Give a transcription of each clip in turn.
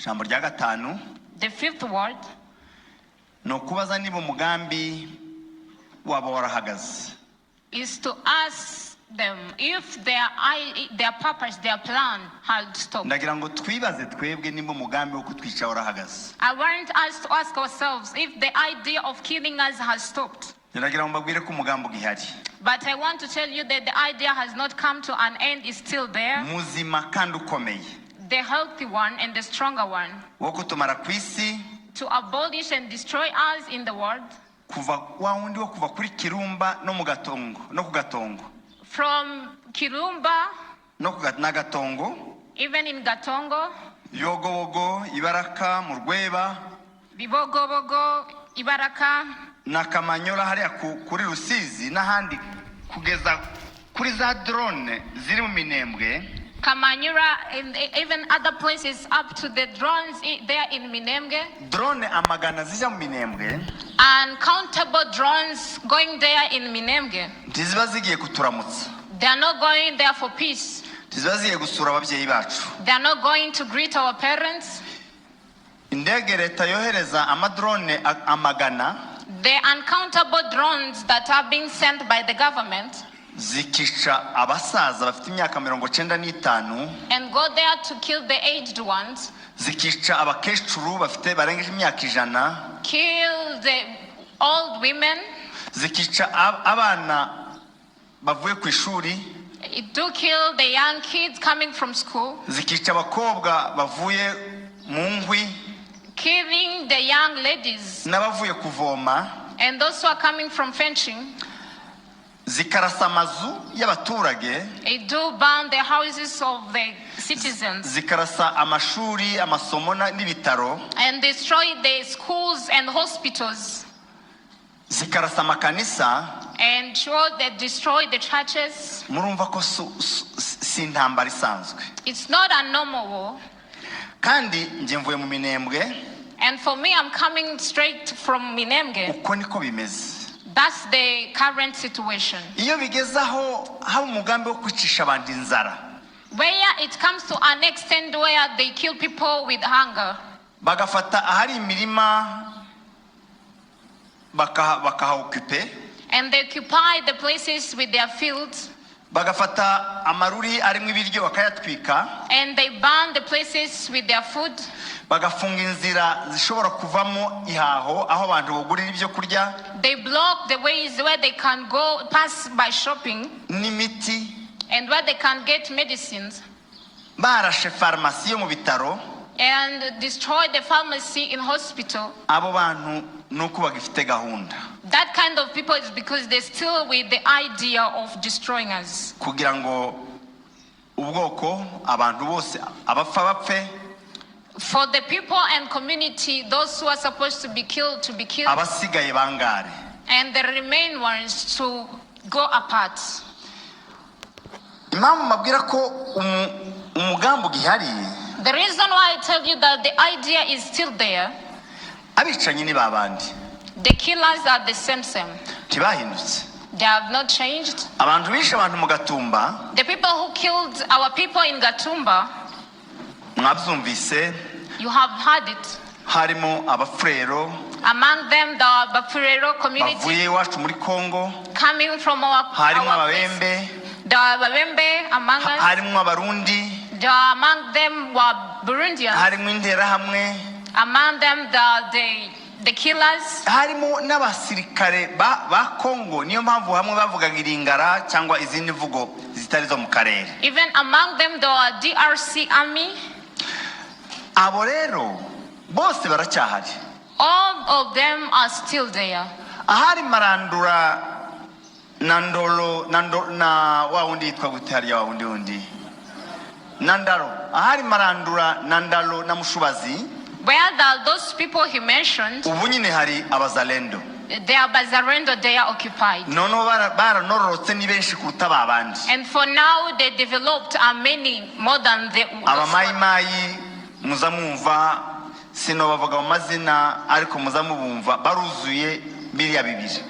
Jambo rya gatanu. The fifth word. No kubaza niba umugambi waba warahagaze. Is to ask them if their purpose, their plan had stopped. Ndagira ngo twibaze twebwe niba umugambi wo kutwica warahagaze. I want us to ask ourselves if the idea of killing us has stopped. Ndagira ngo mbabwire ko umugambi ugihari. But I want to tell you that the idea has not come to an end, is still there. Muzima kandi ukomeye. The healthy one and the stronger one. Wo kutumara ku isi. To abolish and destroy us in the world. Kuva wa wundi wo kuva kuri Kirumba no mu Gatongo no ku Gatongo. From Kirumba no ku Gatongo. Even in Gatongo. Yogobogo, Ibaraka, mu Rweba. Bibogobogo, Ibaraka. Na Kamanyola hariya kuri Rusizi n'ahandi kugeza kuri za drone ziri mu Minembwe. Kamanyura and even other places up to the drones there in Minembwe. Drone amagana zija mu Minembwe. Uncountable drones going there in Minembwe. Tiziba zigiye kuturamutsa. They are not going there for peace. Tiziba zigiye gusura ababyeyi bacu. They are not going to greet our parents. Indege leta yohereza amadrone amagana. The uncountable drones that are being sent by the government. Zikisha abasaza bafite imyaka 95 and go there to kill the aged ones. Zikisha abakecuru bafite barengeje imyaka 100. Kill the old women. Zikisha abana bavuye ku ishuri. It do kill the young kids coming from school. Zikisha abakobwa bavuye mu ngwi. Killing the young ladies. N'abavuye kuvoma. And those who are coming from fetching. Zikarasa amazu y'abaturage. It do burn the houses of the citizens. Zikarasa amashuri, amasomo n'ibitaro. And destroy the schools and hospitals. Zikarasa amakanisa. And sure they destroy the churches. Murumva ko si intambara isanzwe. It's not a normal war. Kandi nje mvuye mu Minembwe. And for me, I'm coming straight from Minembwe. Uko niko bimeze. That's the current situation. Iyo bigezaho haba umugambi wo kwicisha abandi inzara. Where it comes to an extent where they kill people with hunger. Bagafata ahari imirima bakahaokupe. And they occupy the places with their fields. Bagafata amaruri arimo ibiryo bakayatwika. And they burn the places with their food. Bagafunga inzira zishobora kuvamo ihaho aho abantu bagurira ibyo kurya. They block the ways where they can go pass by shopping. N'imiti. And where they can get medicines. Barashe farmasi yo mu bitaro. And destroy the pharmacy in hospital. Abo bantu nuko bagifite gahunda. That kind of people is because they're still with the idea of destroying us. Kugira ngo ubwoko abantu bose abapfa bapfe. For the people and community, those who are supposed to be killed, abasigaye bangare. And the remain ones to go apart. Impamvu mabwira ko umugambi ugihari. The reason why I tell you that the idea is still there. Abicanyi ni babandi. The killers are the same. Tibahindutse. They have not changed. Abantu bishe abantu mu Gatumba. The people who killed our people in Gatumba. Mwabyumvise. You have heard it. Harimo abafrero. Among them the Bafurero community. Bavuye iwacu muri Kongo. Coming from our harimo ababembe. The Babembe among us. Harimo abarundi. Among them were Burundians. Harimo interahamwe. Among them the killers. Harimo n'abasirikare ba Kongo niyo mpamvu hamwe bavugaga iringara cyangwa izindi mvugo zitari zo mu karere. Even among them the DRC army. Abo rero bose baracyahari. All of them are still there. Ahari Marandura Nandolo na wa wundi yitwa gutari wa wundi Nandaro. Ahari Marandura Nandalo na Mushubazi. Where those people he mentioned. Ubu nyine hari abazalendo. They are Bazarendo, they are occupied. Nono baranorotse ni benshi kuruta babandi. And for now they developed many more than the Abamayimayi muzamumva sino bavuga amazina ariko muzamubumva baruzuye biriya bibiri.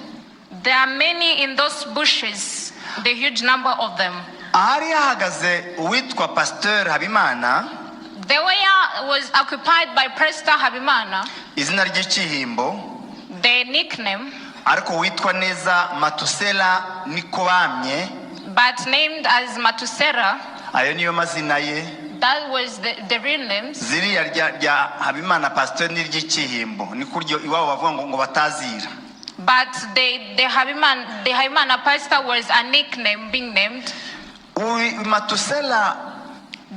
There are many in those bushes, the huge number of them. Ahari hahagaze uwitwa Pasteur Habimana. There were was occupied by Perezida Habimana. izina ry'ikihimbo The nickname, ariko witwa neza Matusela niko bamye, but named as Matusera. ayo niyo mazina ye. That was the real names. Ziriya rya Habimana Pastor n'iry'ikihimbo ni kuryo iwabo bavuga ngo batazira. But the Habimana pastor was a nickname being named. Matusela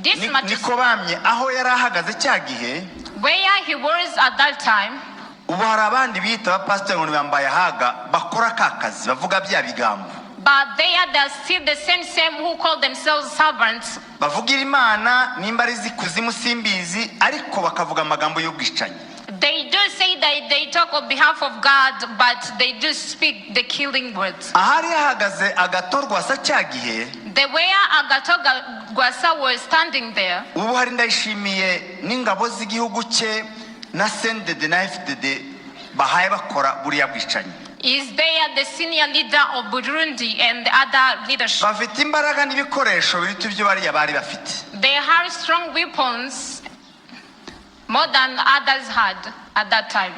This niko bamye aho yari ahagaze cya gihe, where he was at that time. ubu hari abandi bita abapasiteri ngo bambaye haga bakora kakazi bavuga bya bigambo, But they are still the same who call themselves servants. bavugira Imana nimba ari zikuzimu simbizi, ariko bakavuga amagambo y'ubwicanyi. They do say that they talk on behalf of God, but they do speak the killing words. Ahari hahagaze agatorwa sa cya gihe, The way Agatoga Gwasa was standing there, ubu hari Ndayishimiye n'ingabo z'igihugu cye na CNDD na FDD bahaye bakora buriya bwicanyi. is there the senior leader of Burundi and the other leadership. Bafite imbaraga n'ibikoresho biruta ibyo bariya bari bafite. They have strong weapons more than others had at that time.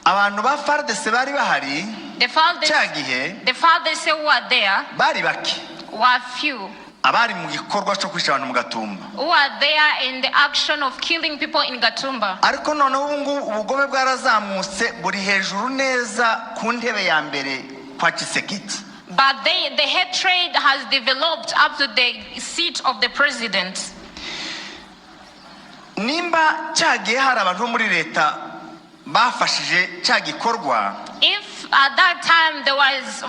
Abantu ba FARDC bari bahari The fathers cya gihe who were there bari bake, were few, abari mu gikorwa cyo kwica abantu mu Gatumba. who were there in the action of killing people in Gatumba. Ariko noneho ubu ngubu ubugome bwarazamutse buri hejuru neza ku ntebe ya mbere kwa Tshisekedi. But the hatred has developed up to the seat of the president. Nimba cyagiye hari abantu bo muri leta bafashije cya gikorwa, If at that time there was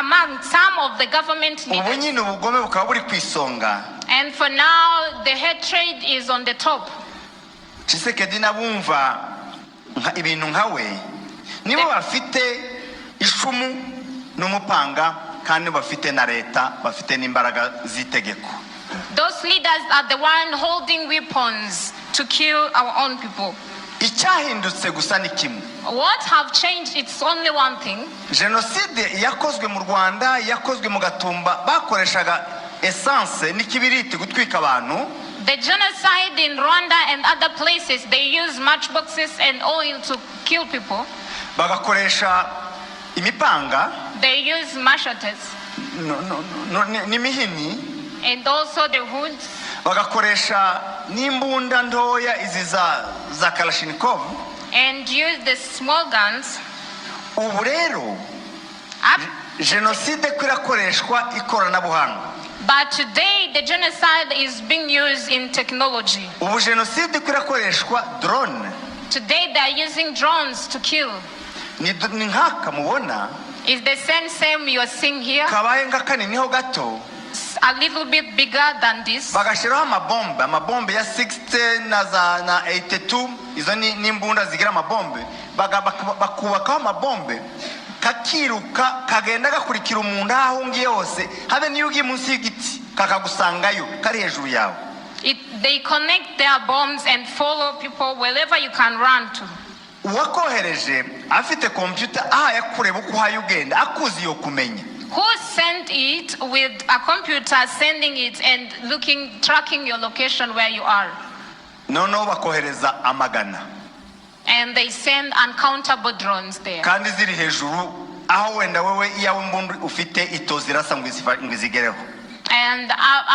among some of the government ubu leaders, nyine ubugome bukaba buri ku isonga. and for now the hatred is on the top. Tshisekedi nabumva ibintu nkawe nibo bafite ishumu n'umupanga, kandi bafite na leta, bafite n'imbaraga z'itegeko. Those leaders are the one holding weapons to kill our own people. Icyahindutse gusa ni kimwe. What have changed? It's only one thing. Jenoside yakozwe mu Rwanda, yakozwe mu Gatumba, bakoreshaga essence n'ikibiriti gutwika abantu. The genocide in Rwanda and other places, they use matchboxes and oil to kill people. Bagakoresha imipanga They use machetes n'imihini, and also the hoods. bagakoresha n'imbunda ntoya izi za Kalashnikov. And use the small guns. Ubu rero jenoside kwirakoreshwa ikoranabuhanga. But today the genocide is being used in technology. Ubu jenoside kwirakoreshwa drone. Today they are using drones to kill. Ni nkaka mubona, It's the same you are seeing here. kabaye ngakaniniho gato, A little bit bigger than this. bagashiraho amabombe ya 60 na 82, izo ni imbunda zigira amabombe, bakubakaho amabombe, kakiruka kagenda gakurikira umuntu aho ungiye hose, habe niyo ugiye munsi y'igiti kakagusangayo kari hejuru yawe. They connect their bombs and follow people wherever you can run to. Uwakohereje afite computer aha yakureba uko hayugenda akuzi yo kumenya. Who sent it with a computer, sending it and tracking your location where you are. Noneho bakohereza amagana. And they send uncountable drones there. Kandi ziri hejuru aho wenda wewe iyawe mbundu ufite itozirasa ngo izigereho. And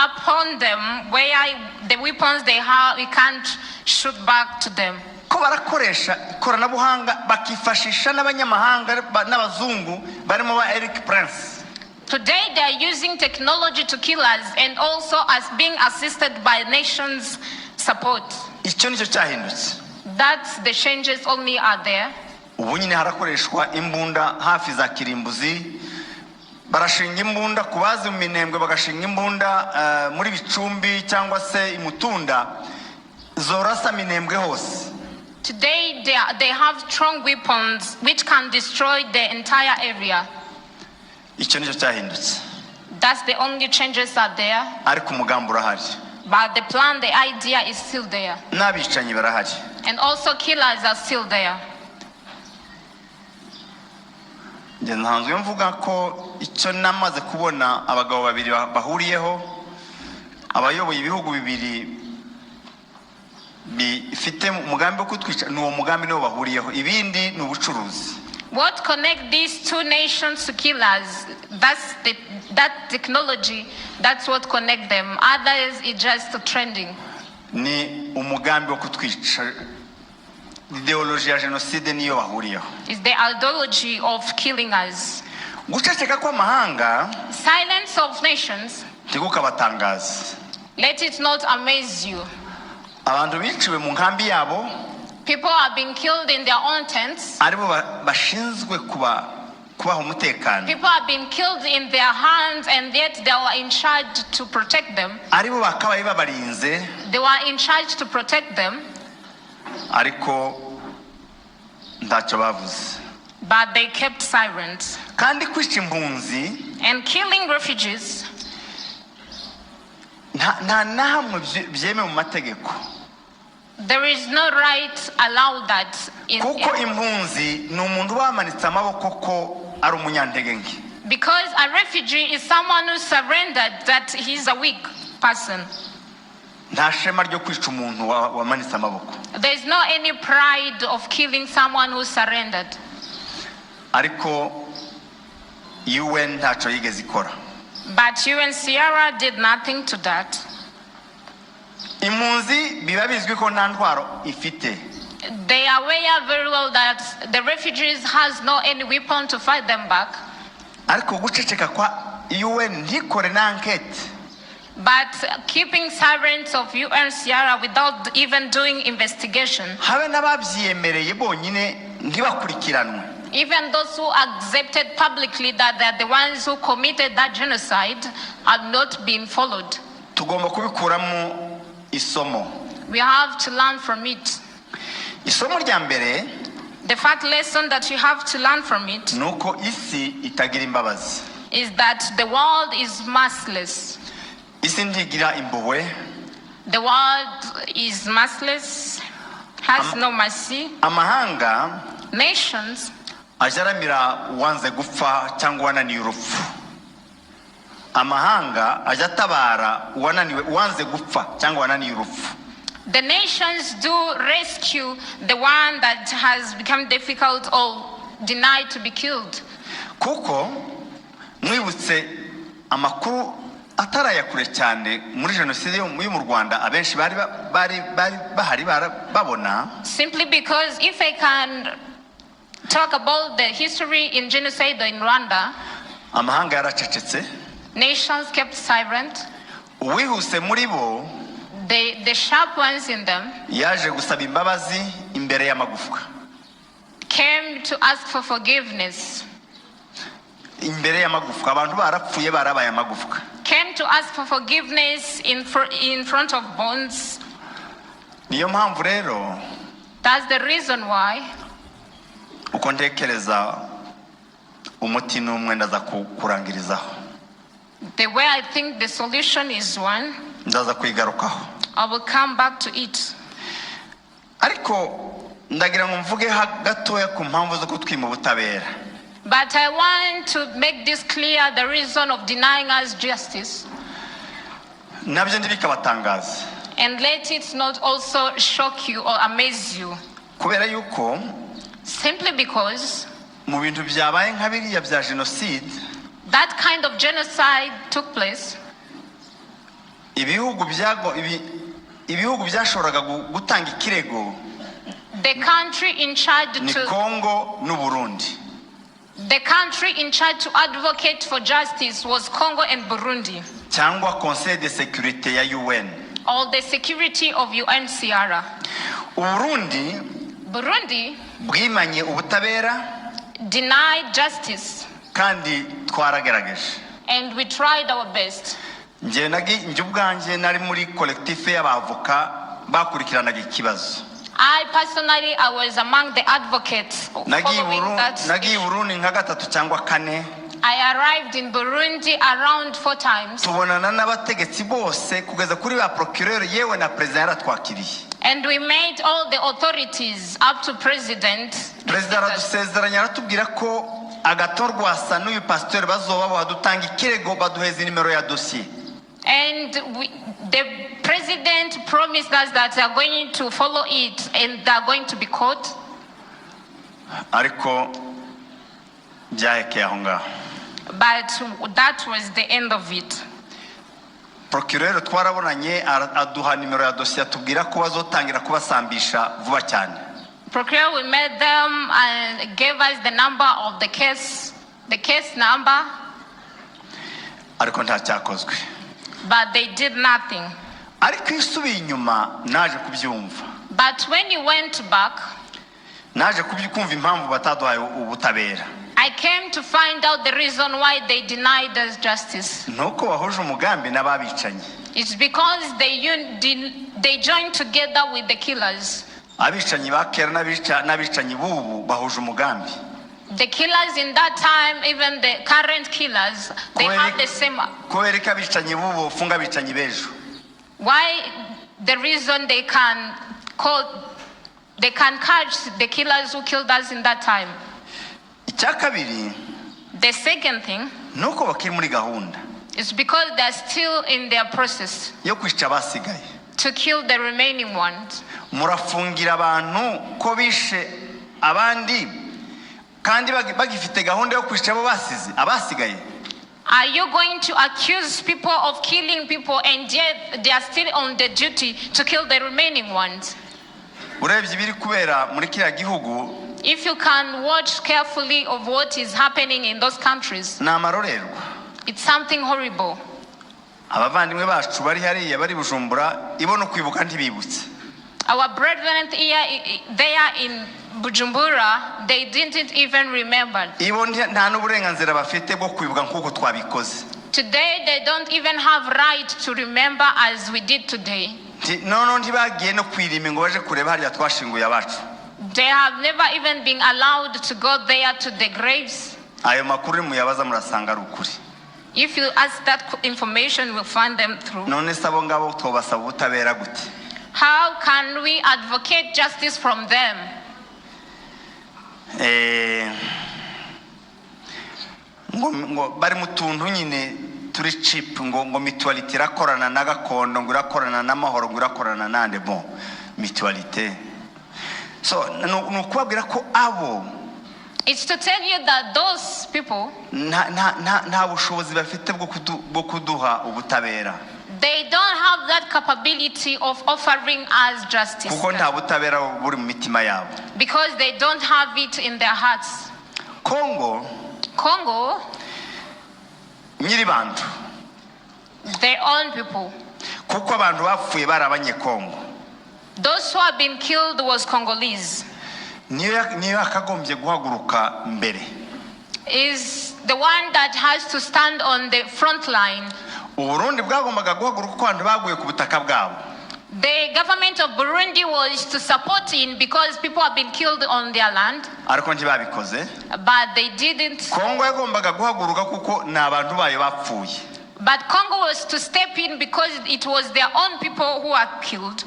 upon them, where the weapons they have, we can't shoot back to them. Ko barakoresha ikoranabuhanga bakifashisha n'abanyamahanga n'abazungu barimo ba Eric Prince. Today they are using technology to kill us and also as being assisted by nations' support. Icyo nicyo cyahindutse. That's the changes only are there. Ubu nyine harakoreshwa imbunda hafi za kirimbuzi, barashinga imbunda kubazi mu Minembwe, bagashinga imbunda muri Bicumbi cyangwa se Imutunda, zorasa Minembwe hose. Today they have strong weapons which can destroy the entire area. Icyo nicyo cyahindutse. That's the only changes are there. Ariko umugambi urahari. But the plan, the idea is still there. N'abicanyi barahari. And also killers are still there. Njye ntanzwe mvuga ko icyo namaze kubona abagabo babiri bahuriyeho, abayoboye ibihugu bibiri bifite umugambi wo kutwica n'uwo mugambi niwo bahuriyeho, ibindi ni ubucuruzi. What connect these two nations to kill us? That technology, that's what connect them. Others is just trending. Ni umugambi wo kutwica, ideology ya genocide niyo bahuriyeho. It's the ideology of killing us. Guceceka kw'amahanga, Silence of nations, ntikukabatangaze. let it not amaze you. Abantu biciwe mu nkambi yabo, People are being killed in their own tents. aribo bashinzwe kubaha umutekano. People are being killed in their hands, and yet they were in charge to protect them. Aribo bakabaye babarinze, They were in charge to protect them, ariko ntacyo bavuze. but they kept silent. Kandi kwica impunzi And killing refugees, nta nahamwe byemewe mu mategeko, there is no right allowed that. kuko impunzi ni umuntu bamanitse amaboko ko ari umunyantege nke. Because a refugee is someone who surrendered that he's a weak person. Nta shema ryo kwica umuntu wamanitse amaboko. There is no any pride of killing someone who surrendered. Ariko UN ntacyo yigeze ikora. But UNHCR did nothing to that. Impunzi biba bizwi ko nta ntwaro ifite. They are aware very well that the refugees has no any weapon to fight them back. Ariko guceceka kwa UN ntikore na enquete. But keeping silence of UNHCR without even doing investigation. Habe n'ababyiyemereye bonyine ntibakurikiranwe. Even those who accepted publicly that they are the ones who committed that genocide are not being followed. Tugomba kubikuramo isomo. We have to learn from it. Isomo rya mbere, The first lesson that you have to learn from it nuko isi itagira imbabazi. is that the world is merciless. Isi ntigira impuhwe. The world is merciless, has no mercy. Amahanga Nations ajaramira uwanze gupfa cyangwa wananiye urupfu. Amahanga ajatabara uwanze gupfa cyangwa wananiye urupfu. The nations do rescue the one that has become difficult or denied to be killed. Kuko mwibutse amakuru atarayakure cyane muri genocide yo mu Rwanda, abenshi bari bahari babona. Simply because if I can talk about the history in genocide in Rwanda, amahanga yaracecetse. Nations kept silent. Uwihuse muri bo, The sharp ones in them yaje gusaba imbabazi imbere y'amagufwa. came to ask for forgiveness. Imbere y'amagufwa, abantu barapfuye barabaye amagufwa. Came to ask for forgiveness in front of bones. Niyo mpamvu rero, That's the reason why, uko ntekereza umuti n'umwe ndaza kurangirizaho. the way I think the solution is one, Ndaza kwigarukaho. I will come back to it. Ariko ndagira ngo mvuge gatoya ku mpamvu zo kutwima ubutabera. But I want to make this clear, the reason of denying us justice. Nabyo ntibikabatangaza. And let it not also shock you or amaze you. Kubera yuko Simply because mu bintu byabaye nka biriya bya genocide, that kind of genocide took place. ibihugu byashoboraga gutanga ikirego The country in charge ni to Congo n'u Burundi. The country in charge to advocate for justice was Congo and Burundi, cyangwa Conseil de Sécurité ya UN. or the security of UNHCR. Burundi bwimanye ubutabera denied justice, kandi twaragerageje. and we tried our best. Njye ubwanjye nari muri collectif y'abavoka bakurikiranaga ikibazo. I personally, I was among the advocates following that. Nagiye Burundi nka gatatu cyangwa kane. I arrived in Burundi around 4 times. Tubonana n'abategetsi bose kugeza kuri ba procureur, yewe na president yaratwakiriye. And we met all the authorities up to President. Perezida aradusezeranya aratubwira ko agatorwa asa n'uyu pasteur bazoba badutanga ikirego baduheza nimero ya dossier. And the president promised us that they are going to follow it and they are going to be caught. ariko byahekeye aho ngaho. But that was the end of it. Procureur twarabonanye aduha nimero ya dosiye atubwira ko bazotangira kubasambisha vuba cyane. Procureur, we met them and gave us the number of the case number. Ariko nta cyakozwe. But they did nothing. Ariko isubiye inyuma naje kubyumva. But when you went back, naje kumva impamvu bataduhaye ubutabera. I came to find out the reason why they denied us justice. Nuko bahuje umugambi n'ababicanyi. It's because they joined together with the killers. Abicanyi bakera n'abicanyi bubu bahuje umugambi. The killers in that time, even the current killers, they have the same. Kubereka abicanyi bubu funga abicanyi bejo. Why? The reason they can catch the killers who killed us in that time. The second thing nuko bakiri muri gahunda is because they're still in their process yo kwica abasigaye, to kill the remaining ones. Murafungira abantu ko bishe abandi kandi bagifite gahunda yo kwica abo abasigaye. Are you going to accuse people of killing people and yet they are still on the duty to kill the remaining ones? Urebye biri kubera muri kiriya gihugu, if you can watch carefully of what is happening in those countries, it's something horrible. Abavandimwe bacu bari hariya bari Bujumbura ibono kwibuka ntibibutse. Our brethren there in Bujumbura, they didn't even remember. Nta n'uburenganzira bafite bwo kwibuka nkuko twabikoze. Today they don't even have right to remember as we did today. Ntibagiye no kwirima ngo baje kureba hariya twashinguye abacu. They have never even been allowed to go there to the graves. Ayo makuru muyabaza murasanga ari ukuri. If you ask that information, we'll find them through. None sabo ngabo tobasaba ubutabera gute? How can we advocate justice from them? Ngo bari mutuntu nyine turi chip ngo mutuality irakorana na gakondo ngo irakorana n'amahoro ngo irakorana nande bon mutuality. So nukubabwira ko abo, it's to tell you that those people nta bushobozi bafite bwo kuduha ubutabera. They don't have that capability of offering us justice. Kuko nta butabera buri mu mitima yabo. Because they don't have it in their hearts. Congo nyiri bantu, their own people. Kuko abantu bapfuye bari abanyekongo. Those who have been killed was Congolese. Niyo akagombye guhaguruka mbere. Is the one that has to stand on the front line. Uburundi bwagombaga guhaguruka ko abantu baguye ku butaka bwabo. The government of Burundi was to support in because people have been killed on their land. Ariko ntibabikoze. But they didn't. Kongo yagombaga guhaguruka kuko ni abantu bayo bapfuye. But Congo was to step in because it was their own people who were killed.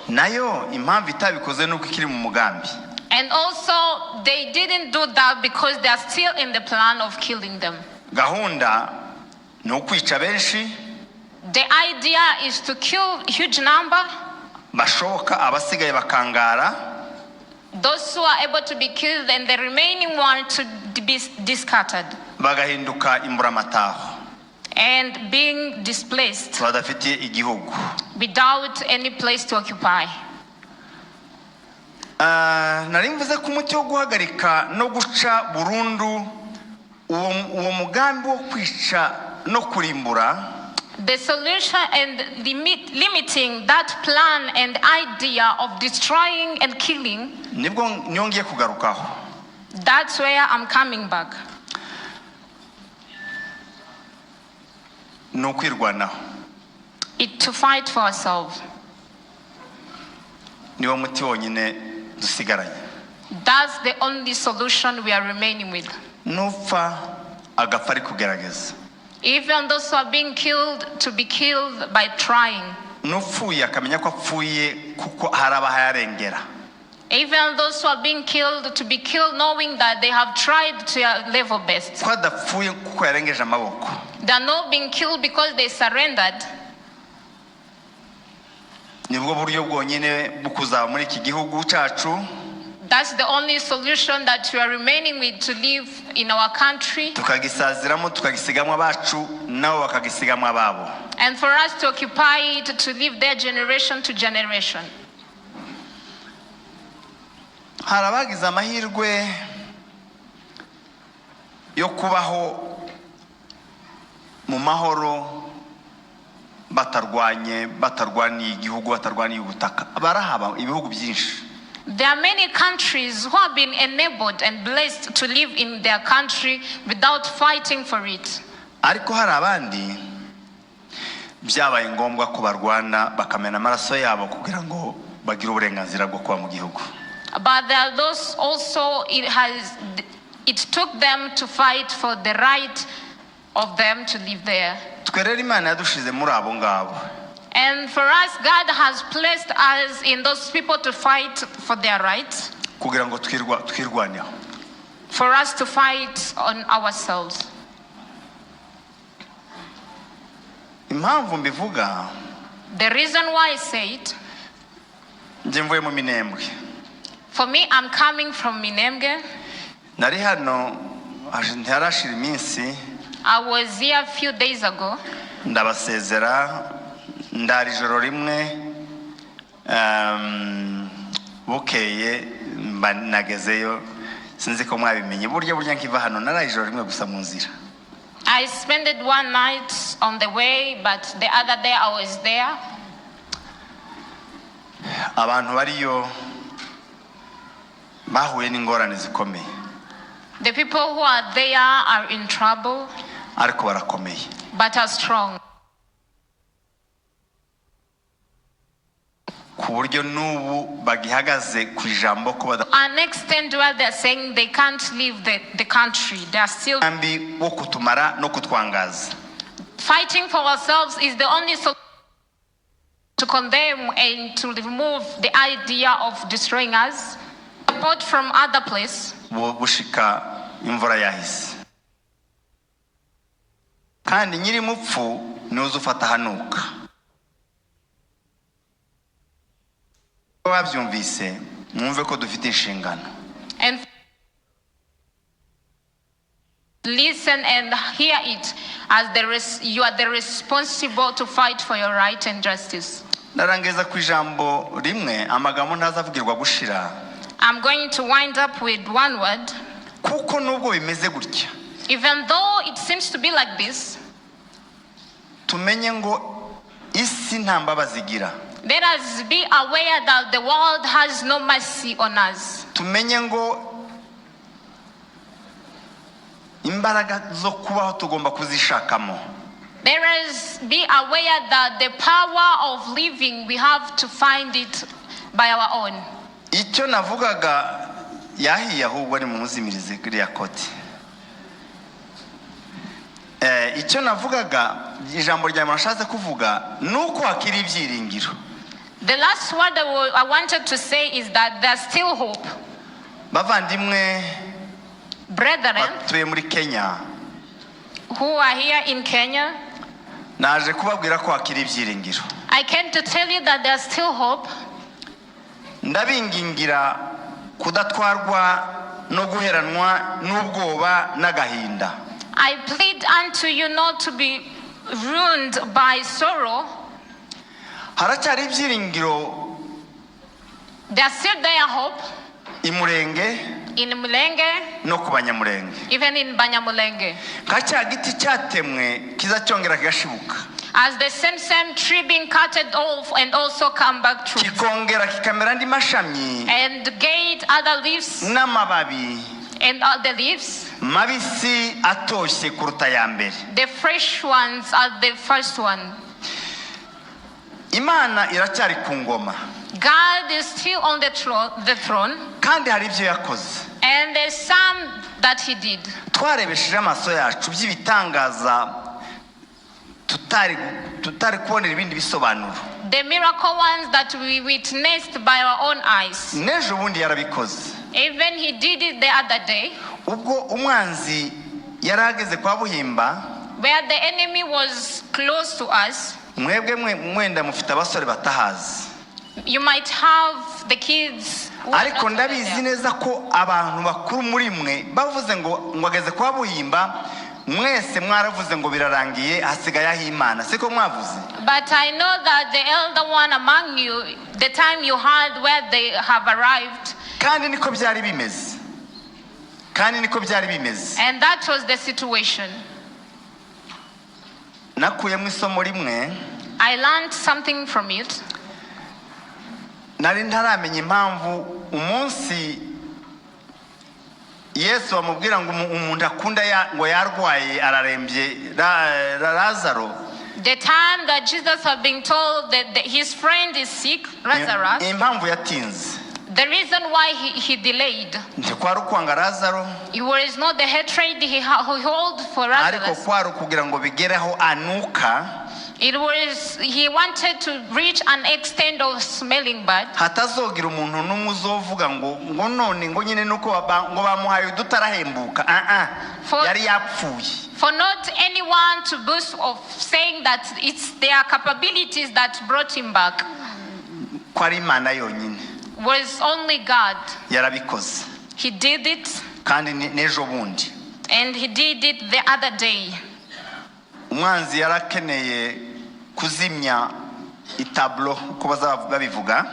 Nayo impamvu itabikoze nuko ikiri mu mugambi. And also they didn't do that because they are still in the plan of killing them. Gahunda no kwica benshi. The idea is to kill huge number. Bashoboka abasigaye bakangara. Those who are able to be killed and the remaining one to be discarded. Bagahinduka imburamataho. And being displaced badafitiye igihugu without any place to occupy. Nari mvuze ku muti wo guhagarika no guca burundu uwo mugambi wo kwica no kurimbura. The solution and limiting that plan and idea of destroying and killing. Nibwo nyongeye kugarukaho. That's where I'm coming back. No kwirwanaho. To fight for ourselves. Niwo muti wonyine dusigaranye. That's the only solution we are remaining with. Nupfa agapfa ari kugerageza. Even those who are being killed to be killed by trying. Nupfuye akamenya ko apfuye kuko haraba hayarengera. Even those who are being killed to be killed knowing that they have tried to their level best. Ko adapfuye kuko yarengeje amaboko. They are not being killed because they surrendered. nibwo buryo bwonyine bukuza muri iki gihugu cyacu. That's the only solution that we are remaining with to live in our country. Tukagisaziramo tukagisigamwa abacu nabo bakagisigamwa ababo. And for us to occupy it, to live their generation to generation. Harabagize amahirwe yo kubaho mu mahoro batarwaniye igihugu, batarwaniye ubutaka. Barahaba ibihugu byinshi. There are many countries who have been enabled and blessed to live in their country without fighting for it. Ariko hari abandi byabaye ngombwa ko barwana bakamena amaraso yabo kugira ngo bagire uburenganzira bwo kuba mu gihugu. But there are those also it took them to fight for the right of them to live there. Twerera Imana yadushize muri abo ngabo. And for us, God has placed us in those people to fight for their rights. Kugira ngo twirwaneho. For us to fight on ourselves. Impamvu mbivuga, the reason why I say it, nje mvuye mu Minembwe. For me, I'm coming from Minembwe. Nari hano harashira iminsi. I was here a few days ago. Ndabasezera ndari joro rimwe bukeye nagezeyo sinzi ko mwabimenye burya nkiva hano naraye joro rimwe gusa mu nzira. I spent one night on the way, but the other day I was there. Abantu bariyo bahuye n'ingorane zikomeye. The people who are there are in trouble, ariko barakomeye, but are strong. Ku buryo n'ubu bagihagaze ku ijambo ko an extent where they're saying they can't leave the country. They are still wo kutumara no kutwangaza. Fighting for ourselves is the only solution to condemn and to remove the idea of destroying us. Support from other place. Bushika imvura yahise. Kandi nyiri mupfu nuzo ufata hanuka. Wabyumvise mwumve ko dufite inshingano. And listen and hear it as you are the responsible to fight for your right and justice. Narangeza ku ijambo rimwe amagambo ntazavugirwa gushira. I'm going to wind up with one word. Kuko nubwo bimeze gutya. Even though it seems to be like this, tumenye ngo isi nta mbabazi igira. Let us be aware that the world has no mercy on us. Tumenye ngo imbaraga zo kubaho tugomba kuzishakamo. Let us be aware that the power of living, we have to find it by our own. Icyo navugaga yahiye ahubwo ari mu muzimirize kuri yakoti. Icyo navugaga ijambo rya mashaze kuvuga nuko hakiri ibyiringiro. The last word I wanted to say is that there's still hope. Bavandimwe, brethren, batuye muri Kenya, who are here in Kenya, naje kubabwira ko hakiri ibyiringiro. I came to tell you that there's still hope. Ndabingingira kudatwarwa no guheranwa n'ubwoba n'agahinda. I plead unto you not to be ruined by sorrow. Haracyari ibyiringiro. There's still there hope. Imurenge, in Mulenge, no ku Banyamulenge, even in Banyamulenge. Kacha giti cyatemwe kizacyongera kigashibuka. As the same tree being cutted off and also come back true. Kikongera kikamera andi mashami. And get other leaves. N'amababi. And other leaves. Mabisi atoshye kuruta ya mbere. The fresh ones are the first one. Imana iracyari ku ngoma. God is still on the throne. Kandi hari ibyo yakoze. And there's some that he did. Twarebesheje amaso yacu by'ibitangaza tutari kubonera ibindi bisobanuro. The miracle ones that we witnessed by our own eyes. N'ejo bundi yarabikoze. Even he did it the other day. Ubwo umwanzi yarageze kwa Buhimba. Where the enemy was close to us. Mwebwe mwenda mufite abasore batahazi. You might have the kids who are ariko not ndabizi there. neza ko abantu bakuru muri mwe bavuze ngo ngageze kwa Buhimba mwese mwaravuze ngo birarangiye hasigaye aho Imana siko mwavuze. But I know that the elder one among you, the time you heard where they have arrived, kandi niko byari bimeze, kandi niko byari bimeze. and that was the situation. Nakuyemo isomo rimwe, I learned something from it. nari ntaramenya impamvu umunsi Yesu amubwira ngo umuntu akunda ngo yarwaye ararembye Lazaro. The time that Jesus had been told that his friend is sick, Lazarus, impamvu yatinze, the reason why he delayed, ntikwari ukwanga Lazaro, it was not the hatred he held for ariko Lazarus. kwari ukugira ngo bigereho anuka, It was, he wanted to reach an extent of smelling bad. hatazogira umuntu n'umwe uzovuga ngo none ngo nyine nuko ngo bamuhaye udutarahembuka. Yari yapfuye. For not anyone to boast of saying that it's their capabilities that brought him back. Kwari Imana yonyine. Was only God. Yarabikoze. He did it. Kandi n'ejo bundi. And he did it the other day. Umwanzi yarakeneye kuzimya itablo uko babivuga.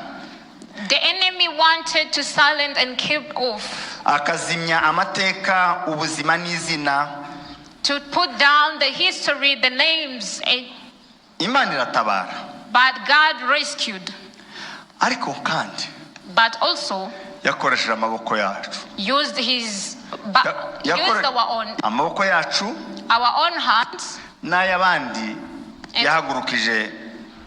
The enemy wanted to silence and keep off. Akazimya amateka, ubuzima n'izina. To put down the history, the names. Imana iratabara. But God rescued. Ariko kandi. But also yakoresheje amaboko yacu. Used his used our own. Amaboko yacu. Our own hands. N'ayabandi yahagurukije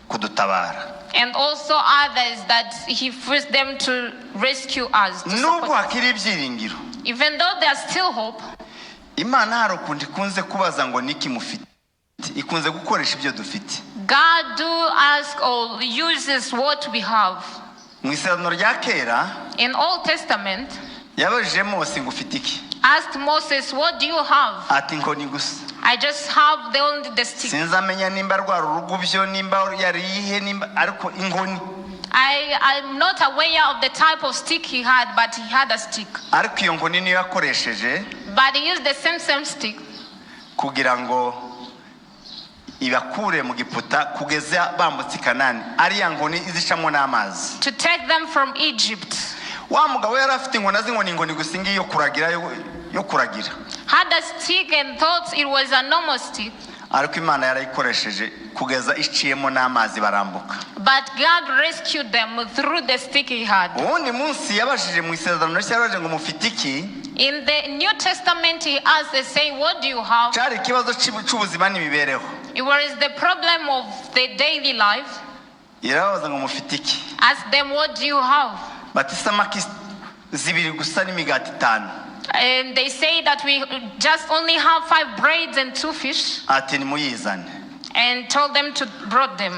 kudutabara. And also others that he forced them to rescue us. Nubwo hakiri ibyiringiro. Even though there's still hope. Imana hari ukundi ikunze kubaza ngo niki mufite. Ikunze gukoresha ibyo dufite. God do ask or uses what we have. Mu Isezerano rya kera. In Old Testament. Yabajije Mose ngo ufite iki? Asked Moses, what do you have? Ati inkoni gusa. I just have only the stick. Sinzamenya nimba rwara urugubyo nimba yarihe nimba ariko inkoni. I'm not aware of the type of stick he had, but he had a stick. Ariko iyo nkoni niyo yakoresheje. But he used the same stick. Kugira ngo ibakure mu Giputa kugeza bambutse Kanani. Ariya nkoni izicamo n'amazi. To take them from Egypt. Wa mugabo yari afite inkoni gusa ngiyo yo kuragira. Had a stick and thought it was a normal stick. Ariko Imana yarayikoresheje kugeza iciyemo n'amazi barambuka. But God rescued them through the stick he had. Ubundi munsi yabashije mu Isezerano rishya yaraje ngo mufite iki? In the New Testament he asked, they say, what do you have? Cyari ikibazo cy'ubuzima n'imibereho. It was the problem of the daily life. Irabaza ngo mufite iki? Ask them, what do you have? Bati samaki zibiri gusa n'imigati 5. And they say that we just only have 5 breads and 2 fish. Ati nimuyizane. And told them to brought them.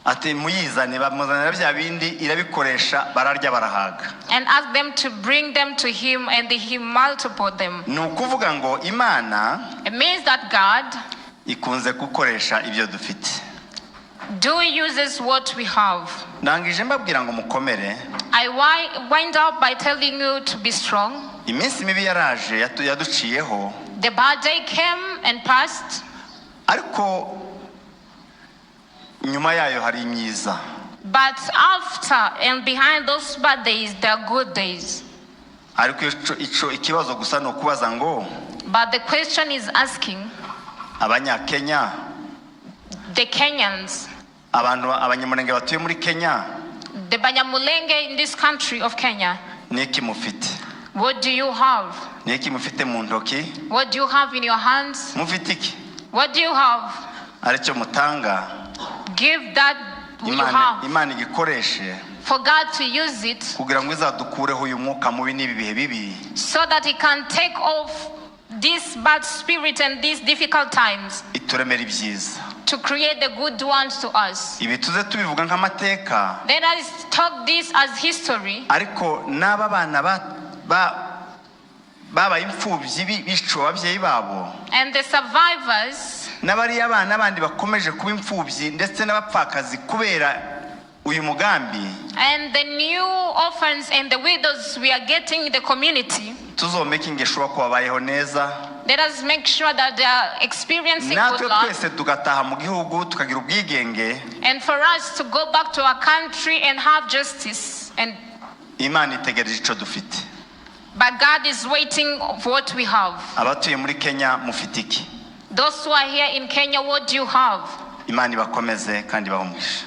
Ati muyizane bamuzanira bya bindi irabikoresha bararya barahaga. And asked them to bring them to him, and he multiplied them. Nukuvuga ngo Imana. It means that God ikunze gukoresha ibyo dufite. Do uses what we have. Nangije mbabwira ngo mukomere. I wind up by telling you to be strong. Iminsi mibi yaraje yaduciyeho. The bad day came and passed. Ariko nyuma yayo hari imyiza. But after and behind those bad days, there are good days. Ariko ikibazo gusa no kubaza ngo. But the question is asking. Abanyakenya. The Kenyans. Abanyamulenge batuye muri Kenya. The Banyamulenge in this country of Kenya. Niki mufite? What do you have? Niki mufite mu ntoki? What do you have in your hands? Mufite iki? What do you have? Aricyo mutanga. Give that you have. Imana igikoreshe. For God to use it. Kugira ngo izadukureho uyu mwuka mubi n'ibi bihe bibi. So that he can take off this bad spirit and these difficult times. Ituremera ibyiza. To create the good ones to us. Ibi tuze tubivuga nk'amateka. Let us talk this as history. Ariko n'aba bana baba imfubyi bico ababyeyi babo. And the survivors. N'abari abana bandi bakomeje kuba imfubyi ndetse n'abapfakazi kubera uyu mugambi and the new orphans and the widows we are getting in the community, tuzomaking sure ko babayeho neza. Let us make sure that they are experiencing good natwe life. twese tugataha mu gihugu tukagira ubwigenge. And for us to go back to our country and have justice. And Imana itegereje ico dufite. but God is waiting for what we have. Abatuye muri Kenya mufite iki? Those who are here in Kenya, what do you have? Imana ibakomeze kandi bahumugisha.